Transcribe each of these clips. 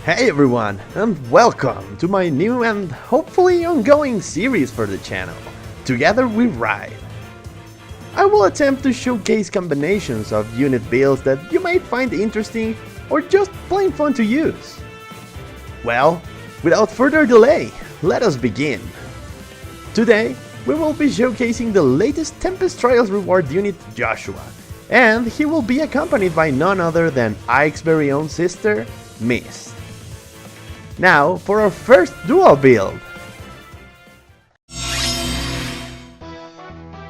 Hey everyone, and welcome to my new and hopefully ongoing series for the channel, Together We Ride. I will attempt to showcase combinations of unit builds that you might find interesting or just plain fun to use. Well, without further delay, let us begin. Today, we will be showcasing the latest Tempest Trials reward unit, Joshua, and he will be accompanied by none other than Ike's very own sister, Mist. Now for our first dual build.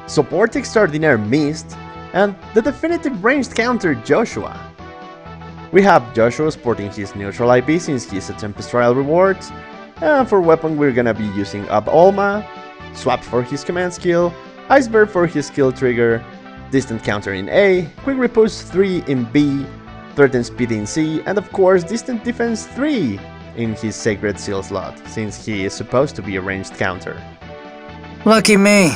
Support Extraordinaire Mist and the definitive ranged counter Joshua. We have Joshua sporting his neutral IP since he's a Tempest Trial rewards, and for weapon we're gonna be using Ab Olma, Swap for his command skill, Iceberg for his skill trigger, Distant counter in A, Quick Repose 3 in B, Threaten Speed in C, and of course Distant Defense 3 in his Sacred Seal slot, since he is supposed to be a ranged counter. Lucky me!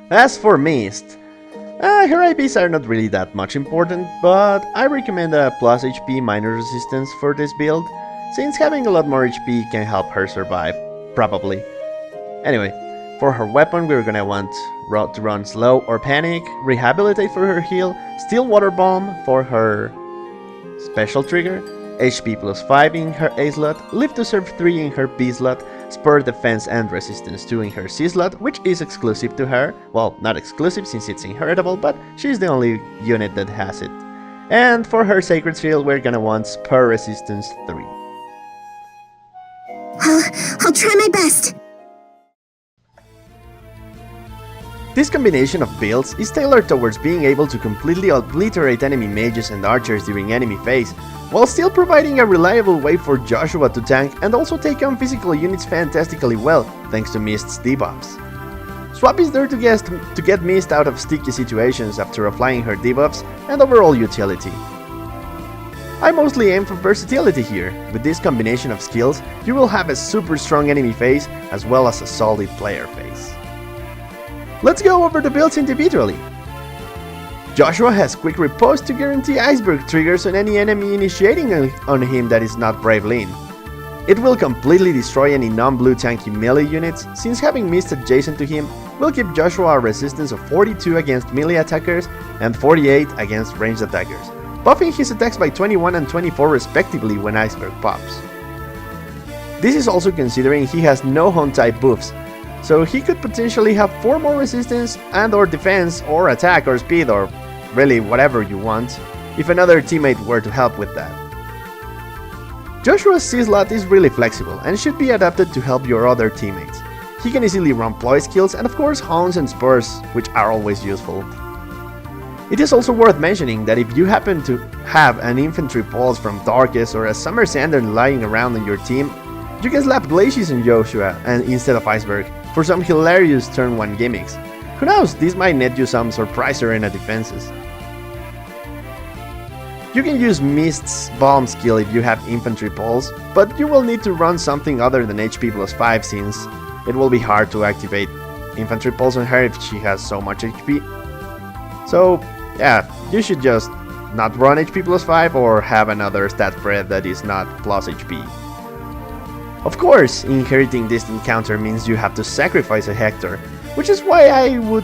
As for Mist, her IPs are not really that much important, but I recommend a plus HP minor resistance for this build, since having a lot more HP can help her survive, probably. Anyway, for her weapon we're gonna want to run Slow or Panic, Rehabilitate for her heal, Steel Water Bomb for her special trigger, HP plus 5 in her A slot, Live to Serve 3 in her B slot, Spur Defense and Resistance 2 in her C slot, which is exclusive to her. Well, not exclusive since it's inheritable, but she's the only unit that has it. And for her Sacred Seal, we're gonna want Spur Resistance 3. I'll try my best. This combination of builds is tailored towards being able to completely obliterate enemy mages and archers during enemy phase, while still providing a reliable way for Joshua to tank and also take on physical units fantastically well, thanks to Mist's debuffs. Swap is there to get Mist out of sticky situations after applying her debuffs and overall utility. I mostly aim for versatility here. With this combination of skills, you will have a super strong enemy phase as well as a solid player phase. Let's go over the builds individually. Joshua has Quick Repose to guarantee Iceberg triggers on any enemy initiating on him that is not Brave Lean. It will completely destroy any non-blue tanky melee units, since having Mist adjacent to him will give Joshua a resistance of 42 against melee attackers and 48 against ranged attackers, buffing his attacks by 21 and 24 respectively when Iceberg pops. This is also considering he has no Haunt type buffs, so he could potentially have 4 more resistance and or defense or attack or speed or really whatever you want, if another teammate were to help with that. Joshua's C-slot is really flexible and should be adapted to help your other teammates. He can easily run ploy skills and of course Haunts and Spurs, which are always useful. It is also worth mentioning that if you happen to have an infantry pulse from Darkest or a Summer Sander lying around on your team, you can slap Glacius on Joshua and instead of Iceberg for some hilarious turn 1 gimmicks. Who knows, this might net you some surprise arena defenses. You can use Mist's Bomb skill if you have infantry pulse, but you will need to run something other than HP plus 5 since it will be hard to activate infantry pulse on her if she has so much HP. So yeah, you should just not run HP plus 5 or have another stat spread that is not plus HP. Of course, inheriting Distant counter means you have to sacrifice a Hector, which is why I would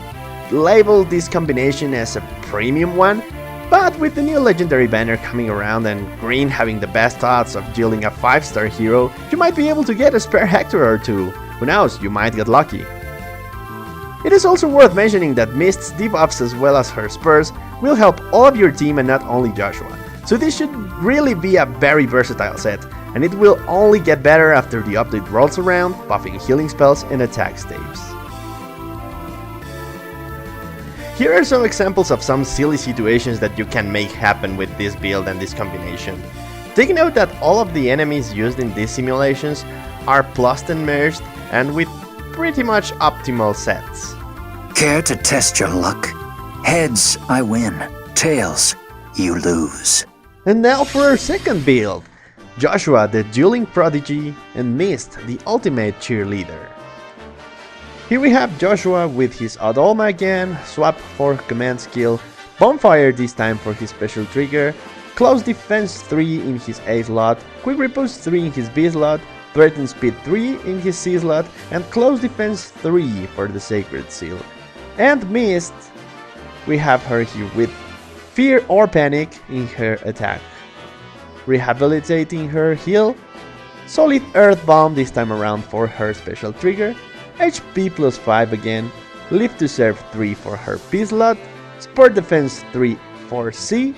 label this combination as a premium one, but with the new legendary banner coming around and Green having the best odds of dealing a 5-star hero, you might be able to get a spare Hector or two. Who knows, you might get lucky. It is also worth mentioning that Mist's debuffs as well as her spurs will help all of your team and not only Joshua, so this should really be a very versatile set, and it will only get better after the update rolls around, buffing healing spells and attack staves. Here are some examples of some silly situations that you can make happen with this build and this combination. Take note that all of the enemies used in these simulations are plus and merged and with pretty much optimal sets. Care to test your luck? Heads, I win. Tails, you lose. And now for our second build. Joshua the Dueling Prodigy and Mist the Ultimate Cheerleader. Here we have Joshua with his Adolma again, swap for command skill, Bonfire this time for his special trigger, Close Defense 3 in his A slot, Quick Riposte 3 in his B slot, Threaten Speed 3 in his C slot, and Close Defense 3 for the Sacred Seal. And Mist, we have her here with Fear or Panic in her attack, Rehabilitating her heal, Solid Earth Bomb this time around for her special trigger, HP plus 5 again, Live to Serve 3 for her P slot, Spur Defense 3 for C,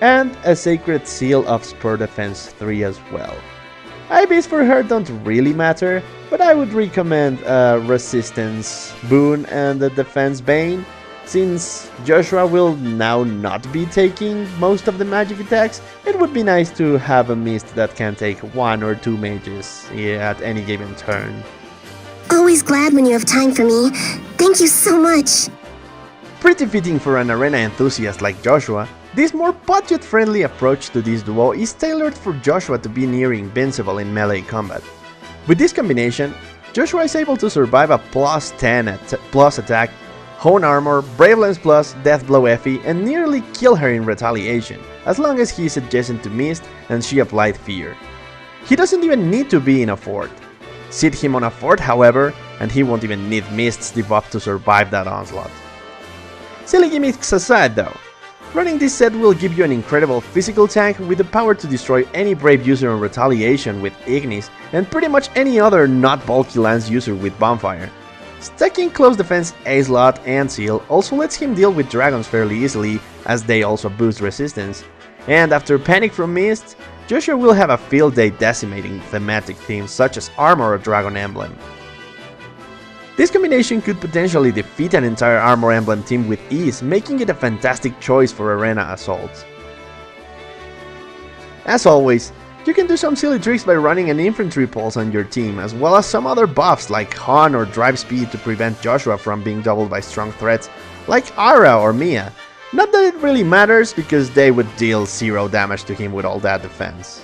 and a Sacred Seal of Spur Defense 3 as well. IBs for her don't really matter, but I would recommend a Resistance Boon and a Defense Bane, since Joshua will now not be taking most of the magic attacks. It would be nice to have a Mist that can take 1 or 2 mages at any given turn. Always glad when you have time for me. Thank you so much. Pretty fitting for an arena enthusiast like Joshua, this more budget-friendly approach to this duo is tailored for Joshua to be near invincible in melee combat. With this combination, Joshua is able to survive a plus 10 plus attack, Hone Armor, Brave Lance Plus, Death Blow Effie, and nearly kill her in retaliation, as long as he is adjacent to Mist and she applied Fear. He doesn't even need to be in a fort. Sit him on a fort, however, and he won't even need Mist's debuff to survive that onslaught. Silly gimmicks aside though, running this set will give you an incredible physical tank with the power to destroy any brave user on retaliation with Ignis and pretty much any other not bulky lance user with Bonfire. Stacking Close Defense A slot and Seal also lets him deal with dragons fairly easily, as they also boost resistance, and after Panic from Mist, Joshua will have a field day decimating thematic themes such as Armor or Dragon Emblem. This combination could potentially defeat an entire Armor Emblem team with ease, making it a fantastic choice for arena assaults. As always, you can do some silly tricks by running an infantry pulse on your team, as well as some other buffs like Hon or Drive Speed to prevent Joshua from being doubled by strong threats like Ara or Mia. Not that it really matters, because they would deal 0 damage to him with all that defense.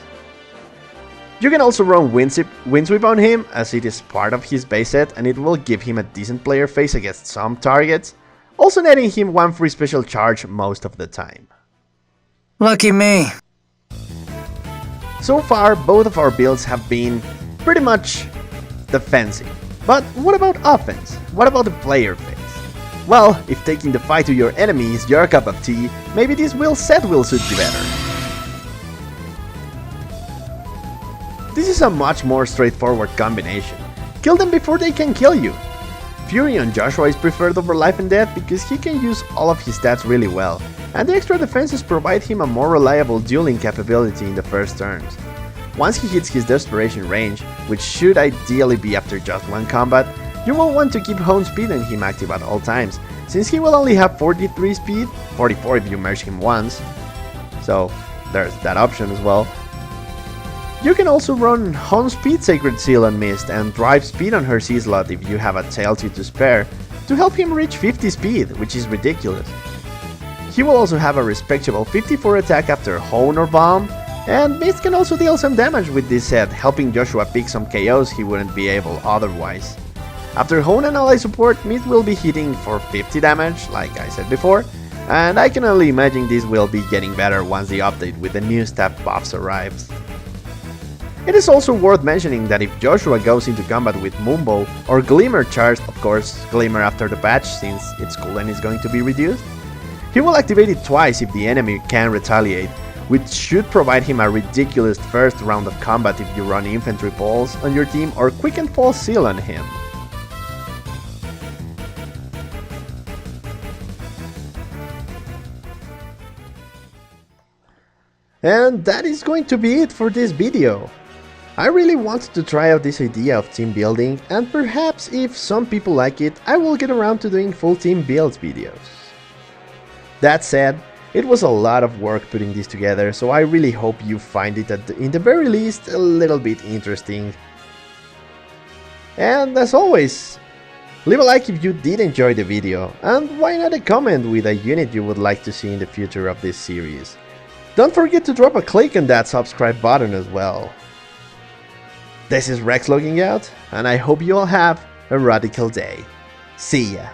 You can also run Windsweep on him, as it is part of his base set and it will give him a decent player face against some targets, also netting him 1 free special charge most of the time. Lucky me. So far, both of our builds have been pretty much defensive. But what about offense? What about the player phase? Well, if taking the fight to your enemy is your cup of tea, maybe this set will suit you better. This is a much more straightforward combination. Kill them before they can kill you. Fury on Joshua is preferred over Life and Death because he can use all of his stats really well, and the extra defenses provide him a more reliable dueling capability in the first turns. Once he hits his Desperation range, which should ideally be after just 1 combat, you will want to keep Hone Speed on him active at all times, since he will only have 43 speed, 44 if you merge him once, so there's that option as well. You can also run Hone Speed Sacred Seal on Mist and Drive Speed on her C slot if you have a Tailtear to spare, to help him reach 50 speed, which is ridiculous. He will also have a respectable 54 attack after Hone or Bomb, and Mist can also deal some damage with this set, helping Joshua pick some KOs he wouldn't be able otherwise. After Hone and ally support, Mist will be hitting for 50 damage, like I said before, and I can only imagine this will be getting better once the update with the new stat buffs arrives. It is also worth mentioning that if Joshua goes into combat with Mumbo or Glimmer charged, of course Glimmer after the patch since its cooldown is going to be reduced, he will activate it twice if the enemy can retaliate, which should provide him a ridiculous first round of combat if you run infantry pulse on your team or quick and fall seal on him. And that is going to be it for this video. I really wanted to try out this idea of team building, and perhaps if some people like it, I will get around to doing full team builds videos. That said, it was a lot of work putting this together, so I really hope you find it in the very least a little bit interesting. And as always, leave a like if you did enjoy the video, and why not a comment with a unit you would like to see in the future of this series. Don't forget to drop a click on that subscribe button as well. This is Rex logging out, and I hope you all have a radical day. See ya!